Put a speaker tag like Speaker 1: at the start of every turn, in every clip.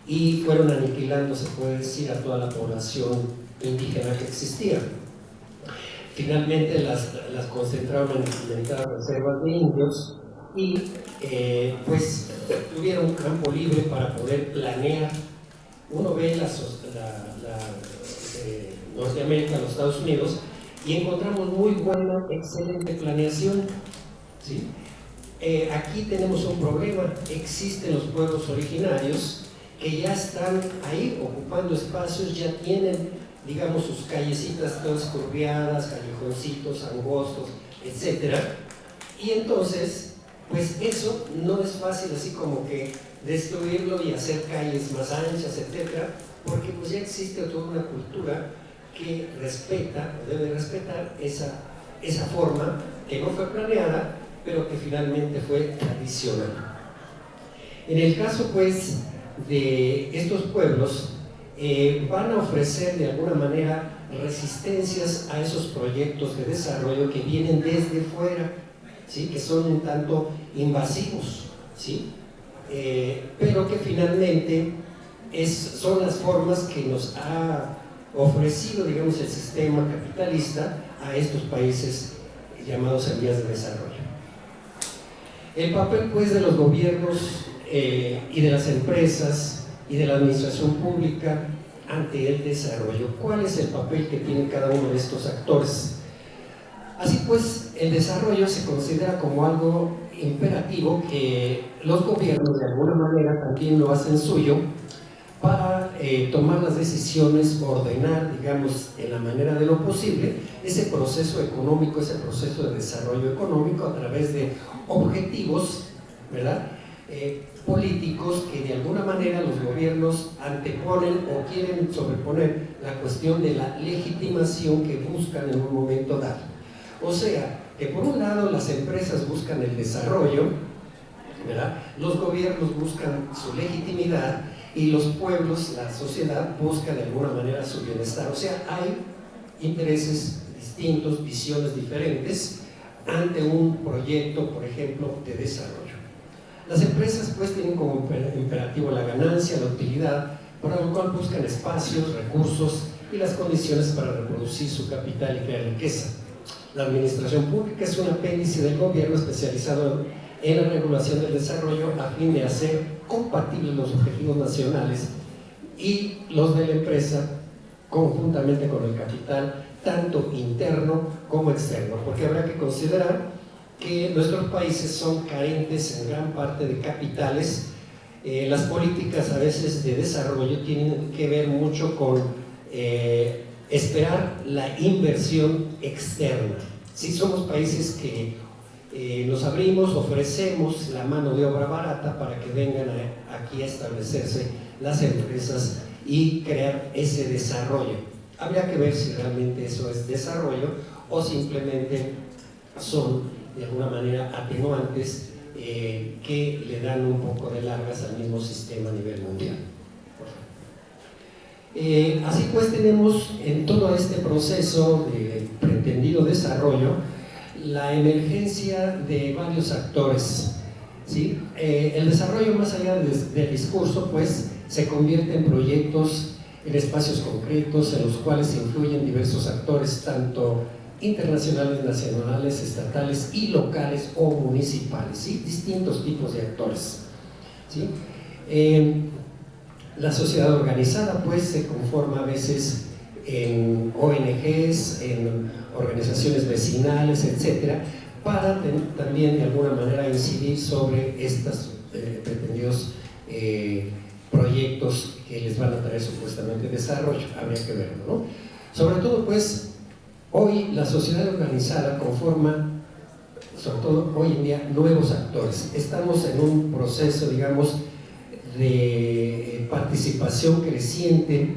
Speaker 1: y fueron aniquilando, se puede decir, a toda la población indígena que existía. Finalmente las concentraron en limitadas reservas de indios y pues tuvieron un campo libre para poder planear. Uno ve Norteamérica, los Estados Unidos, y encontramos muy buena, excelente planeación, ¿sí? Aquí tenemos un problema. Existen los pueblos originarios que ya están ahí ocupando espacios, ya tienen, digamos, sus callecitas todas curviadas, callejoncitos angostos, etc. Y entonces, pues eso no es fácil así como que destruirlo y hacer calles más anchas, etc. Porque pues ya existe toda una cultura que respeta, o debe respetar esa forma que no fue planeada, pero que finalmente fue tradicional. En el caso pues de estos pueblos, van a ofrecer de alguna manera resistencias a esos proyectos de desarrollo que vienen desde fuera, ¿sí? Que son un tanto invasivos, ¿sí? Pero que finalmente son las formas que nos ha ofrecido, digamos, el sistema capitalista a estos países llamados en vías de desarrollo. El papel pues de los gobiernos y de las empresas y de la administración pública ante el desarrollo. ¿Cuál es el papel que tiene cada uno de estos actores? Así pues, el desarrollo se considera como algo imperativo que los gobiernos de alguna manera también lo hacen suyo para tomar las decisiones, ordenar, digamos, en la manera de lo posible, ese proceso económico, ese proceso de desarrollo económico a través de objetivos, ¿verdad? Políticos que de alguna manera los gobiernos anteponen o quieren sobreponer la cuestión de la legitimación que buscan en un momento dado. O sea, que por un lado las empresas buscan el desarrollo, ¿verdad? Los gobiernos buscan su legitimidad y los pueblos, la sociedad, busca de alguna manera su bienestar. O sea, hay intereses distintos, visiones diferentes ante un proyecto, por ejemplo, de desarrollo. Las empresas pues tienen como imperativo la ganancia, la utilidad, para lo cual buscan espacios, recursos y las condiciones para reproducir su capital y crear riqueza. La administración pública es un apéndice del gobierno especializado en la regulación del desarrollo a fin de hacer compatibles los objetivos nacionales y los de la empresa conjuntamente con el capital, tanto interno como externo, porque habrá que considerar que nuestros países son carentes en gran parte de capitales. Las políticas a veces de desarrollo tienen que ver mucho con esperar la inversión externa. Si somos países que nos abrimos, ofrecemos la mano de obra barata para que vengan aquí a establecerse las empresas y crear ese desarrollo. Habría que ver si realmente eso es desarrollo o simplemente son de alguna manera atenuantes que le dan un poco de largas al mismo sistema a nivel mundial. Así pues tenemos en todo este proceso de pretendido desarrollo la emergencia de varios actores, ¿sí? El desarrollo más allá del discurso pues se convierte en proyectos, en espacios concretos en los cuales influyen diversos actores, tanto internacionales, nacionales, estatales y locales o municipales, ¿sí? Distintos tipos de actores, ¿sí? La sociedad organizada pues se conforma a veces en ONGs, en organizaciones vecinales, etcétera, para también de alguna manera incidir sobre estos pretendidos proyectos que les van a traer supuestamente desarrollo. Habría que verlo, ¿no? Sobre todo pues hoy la sociedad organizada conforma, sobre todo hoy en día, nuevos actores. Estamos en un proceso, digamos, de participación creciente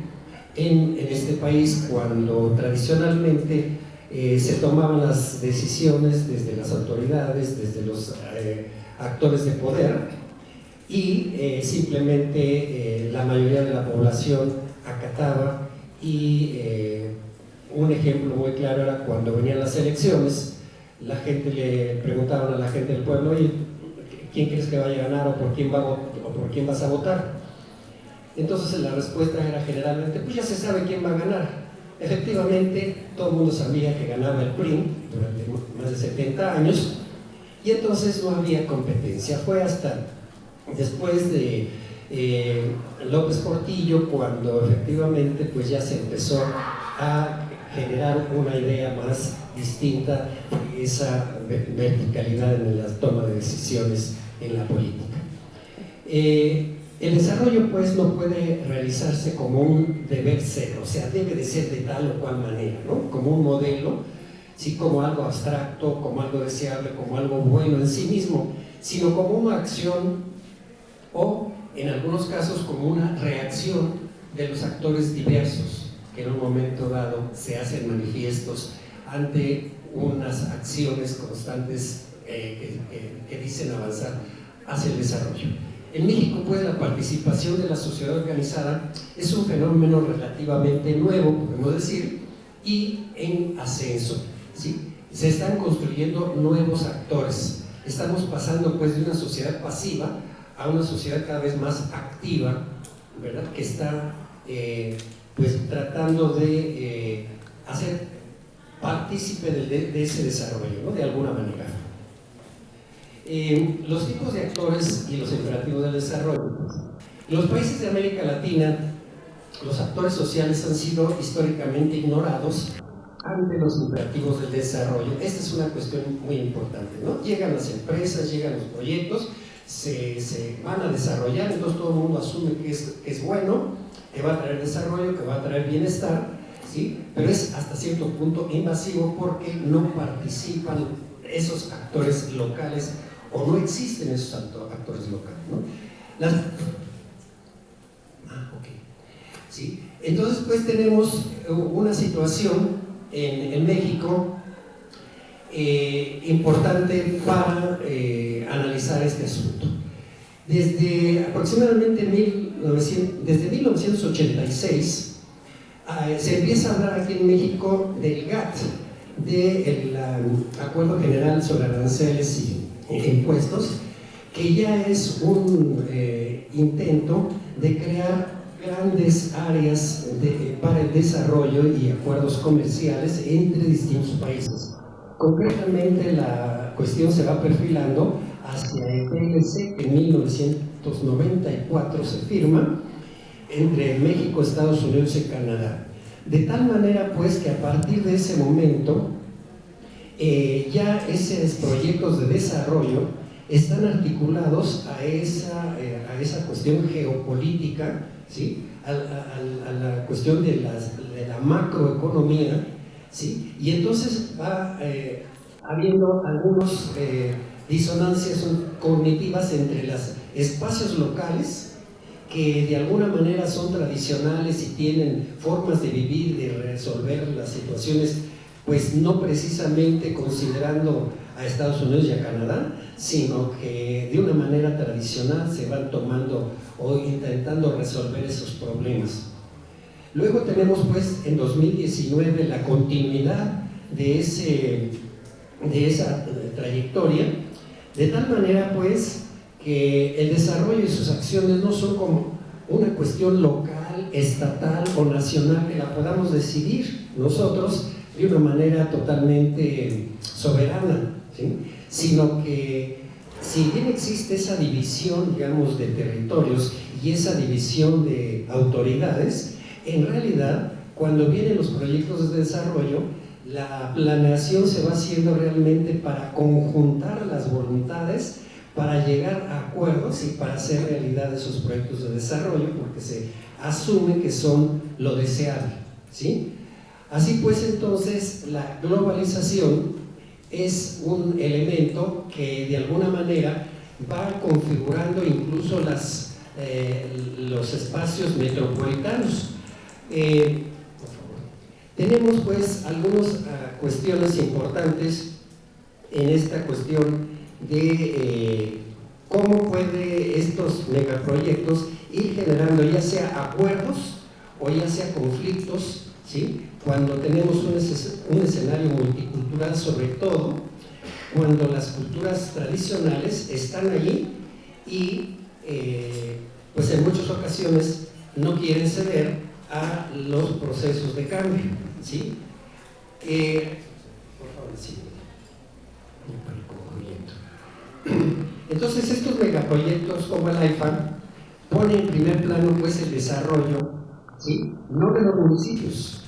Speaker 1: en este país, cuando tradicionalmente se tomaban las decisiones desde las autoridades, desde los actores de poder, y simplemente la mayoría de la población acataba. Y un ejemplo muy claro era cuando venían las elecciones, la gente le preguntaban a la gente del pueblo: oye, ¿quién crees que vaya a ganar o por quién vas a votar? Entonces la respuesta era generalmente, pues ya se sabe quién va a ganar. Efectivamente, todo el mundo sabía que ganaba el PRI durante más de 70 años, y entonces no había competencia. Fue hasta después de López Portillo cuando efectivamente pues ya se empezó a generar una idea más distinta de esa verticalidad en la toma de decisiones en la política. El desarrollo pues no puede realizarse como un deber ser, o sea, debe de ser de tal o cual manera, ¿no? Como un modelo, sí, como algo abstracto, como algo deseable, como algo bueno en sí mismo, sino como una acción o, en algunos casos, como una reacción de los actores diversos que en un momento dado se hacen manifiestos ante unas acciones constantes que dicen avanzar hacia el desarrollo. En México, pues, la participación de la sociedad organizada es un fenómeno relativamente nuevo, podemos decir, y en ascenso, ¿sí? Se están construyendo nuevos actores. Estamos pasando, pues, de una sociedad pasiva a una sociedad cada vez más activa, ¿verdad? Que está, pues, tratando de hacer partícipe de ese desarrollo, ¿no? De alguna manera. Los tipos de actores y los imperativos del desarrollo. En los países de América Latina, los actores sociales han sido históricamente ignorados ante los imperativos del desarrollo. Esta es una cuestión muy importante, ¿no? Llegan las empresas, llegan los proyectos, se van a desarrollar, entonces todo el mundo asume que es bueno, que va a traer desarrollo, que va a traer bienestar, ¿sí? Pero es hasta cierto punto invasivo porque no participan esos actores locales, o no existen esos actores locales, ¿no? ¿Sí? Entonces, pues tenemos una situación en México importante para analizar este asunto. Desde aproximadamente 1986 se empieza a hablar aquí en México del GATT, del Acuerdo General sobre Aranceles y Impuestos, que ya es un intento de crear grandes áreas para el desarrollo y acuerdos comerciales entre distintos países. Concretamente, la cuestión se va perfilando hacia el TLC, que en 1994 se firma entre México, Estados Unidos y Canadá. De tal manera, pues, que a partir de ese momento ya esos proyectos de desarrollo están articulados a esa cuestión geopolítica, ¿sí? a la cuestión de la macroeconomía, ¿sí? Y entonces va habiendo algunas disonancias cognitivas entre los espacios locales, que de alguna manera son tradicionales y tienen formas de vivir, de resolver las situaciones, pues no precisamente considerando a Estados Unidos y a Canadá, sino que de una manera tradicional se van tomando o intentando resolver esos problemas. Luego tenemos, pues, en 2019 la continuidad de esa trayectoria, de tal manera, pues, que el desarrollo y sus acciones no son como una cuestión local, estatal o nacional que la podamos decidir nosotros de una manera totalmente soberana, ¿sí? Sino que, si bien existe esa división, digamos, de territorios y esa división de autoridades, en realidad, cuando vienen los proyectos de desarrollo, la planeación se va haciendo realmente para conjuntar las voluntades, para llegar a acuerdos y para hacer realidad esos proyectos de desarrollo, porque se asume que son lo deseable, ¿sí? Así pues, entonces, la globalización es un elemento que de alguna manera va configurando incluso los espacios metropolitanos. Por favor. Tenemos, pues, algunas cuestiones importantes en esta cuestión de cómo puede estos megaproyectos ir generando ya sea acuerdos o ya sea conflictos, ¿sí? Cuando tenemos un escenario multicultural, sobre todo cuando las culturas tradicionales están allí y pues en muchas ocasiones no quieren ceder a los procesos de cambio, ¿sí? Por favor, sí. Entonces estos megaproyectos como el AIFA ponen en primer plano pues el desarrollo, ¿sí?, no de los municipios,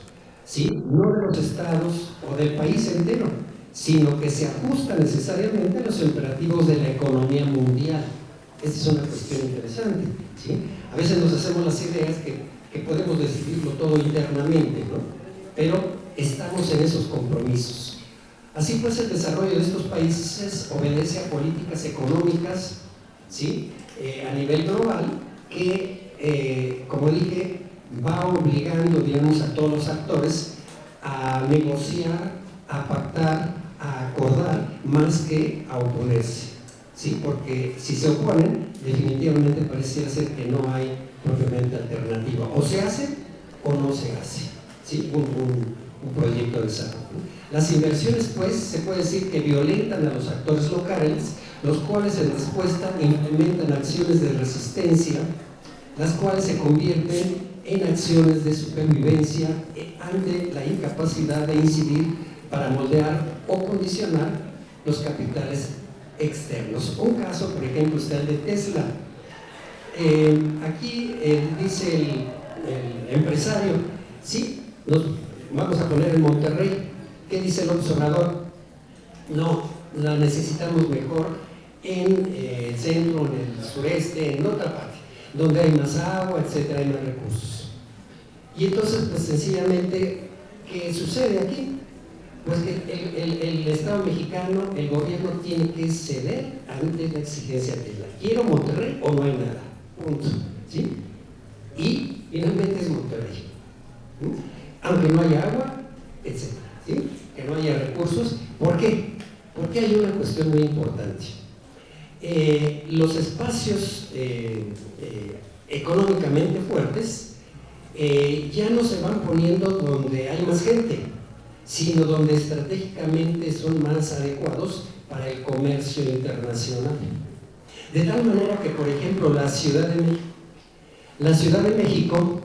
Speaker 1: ¿sí?, no de los estados o del país entero, sino que se ajusta necesariamente a los imperativos de la economía mundial. Esta es una cuestión interesante, ¿sí? A veces nos hacemos las ideas que podemos decidirlo todo internamente, ¿no? Pero estamos en esos compromisos. Así pues, el desarrollo de estos países obedece a políticas económicas, ¿sí?, a nivel global, que, como dije, va obligando, digamos, a todos los actores a negociar, a pactar, a acordar, más que a oponerse, ¿sí? Porque si se oponen, definitivamente pareciera ser que no hay propiamente alternativa. O se hace o no se hace, ¿sí?, un proyecto de desarrollo. Las inversiones, pues, se puede decir que violentan a los actores locales, los cuales en respuesta implementan acciones de resistencia, las cuales se convierten en acciones de supervivencia ante la incapacidad de incidir para moldear o condicionar los capitales externos. Un caso, por ejemplo, está el de Tesla. Aquí dice el empresario, sí, nos vamos a poner en Monterrey. ¿Qué dice el observador? No, la necesitamos mejor en el centro, en el sureste, en otra parte, donde hay más agua, etcétera, hay más recursos. Y entonces, pues sencillamente, ¿qué sucede aquí? Pues que el Estado mexicano, el gobierno tiene que ceder ante la exigencia de Tesla. ¿Quiero Monterrey o no hay nada? Punto. ¿Sí? Y finalmente es Monterrey. Aunque no haya agua, etcétera. ¿Sí? Que no haya recursos. ¿Por qué? Porque hay una cuestión muy importante. Los espacios económicamente fuertes ya no se van poniendo donde hay más gente, sino donde estratégicamente son más adecuados para el comercio internacional. De tal manera que, por ejemplo, la Ciudad de México,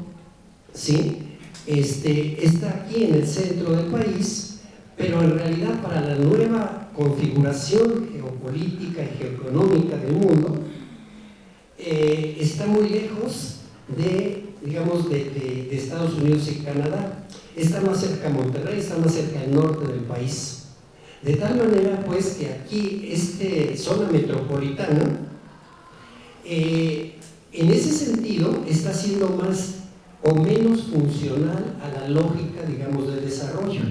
Speaker 1: ¿sí?, está aquí en el centro del país, pero en realidad para la nueva configuración geopolítica y geoeconómica del mundo, está muy lejos de, digamos, de Estados Unidos y Canadá. Está más cerca de Monterrey, está más cerca del norte del país. De tal manera, pues, que aquí, zona metropolitana, en ese sentido, está siendo más o menos funcional a la lógica, digamos, del desarrollo.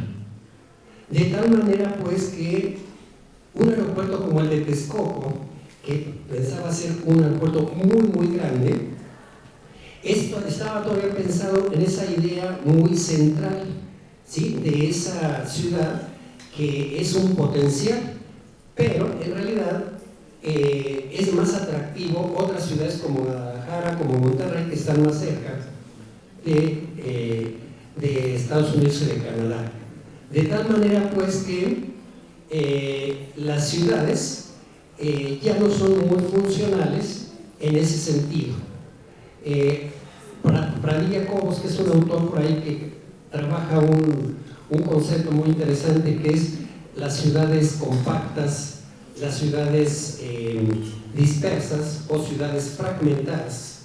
Speaker 1: De tal manera, pues, que un aeropuerto como el de Texcoco, que pensaba ser un aeropuerto muy, muy grande, esto estaba todavía pensado en esa idea muy central, ¿sí?, de esa ciudad que es un potencial, pero en realidad es más atractivo otras ciudades como Guadalajara, como Monterrey, que están más cerca de Estados Unidos y de Canadá. De tal manera, pues, que las ciudades ya no son muy funcionales en ese sentido. Pradilla Cobos, que es un autor por ahí que trabaja un concepto muy interesante, que es las ciudades compactas, las ciudades dispersas o ciudades fragmentadas.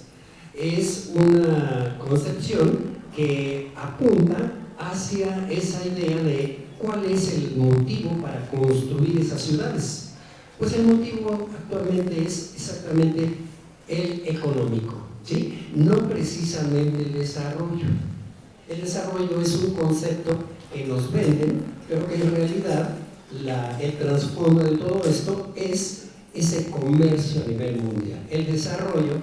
Speaker 1: Es una concepción que apunta hacia esa idea de cuál es el motivo para construir esas ciudades. Pues el motivo actualmente es exactamente el económico, ¿sí?, no precisamente el desarrollo. El desarrollo es un concepto que nos venden, pero que en realidad el trasfondo de todo esto es ese comercio a nivel mundial. El desarrollo,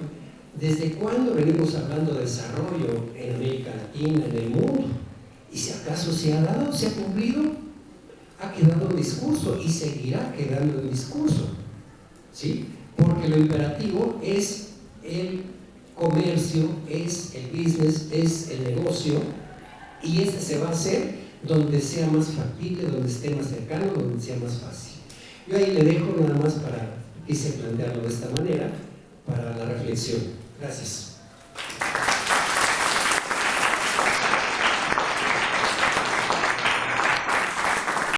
Speaker 1: ¿desde cuándo venimos hablando de desarrollo en América Latina, en el mundo? Y si acaso se ha dado, se ha cumplido, ha quedado en discurso y seguirá quedando en discurso, ¿sí? Porque lo imperativo es el comercio, es el business, es el negocio, y se va a hacer donde sea más factible, donde esté más cercano, donde sea más fácil. Yo ahí le dejo nada más quise plantearlo de esta manera para la reflexión. Gracias.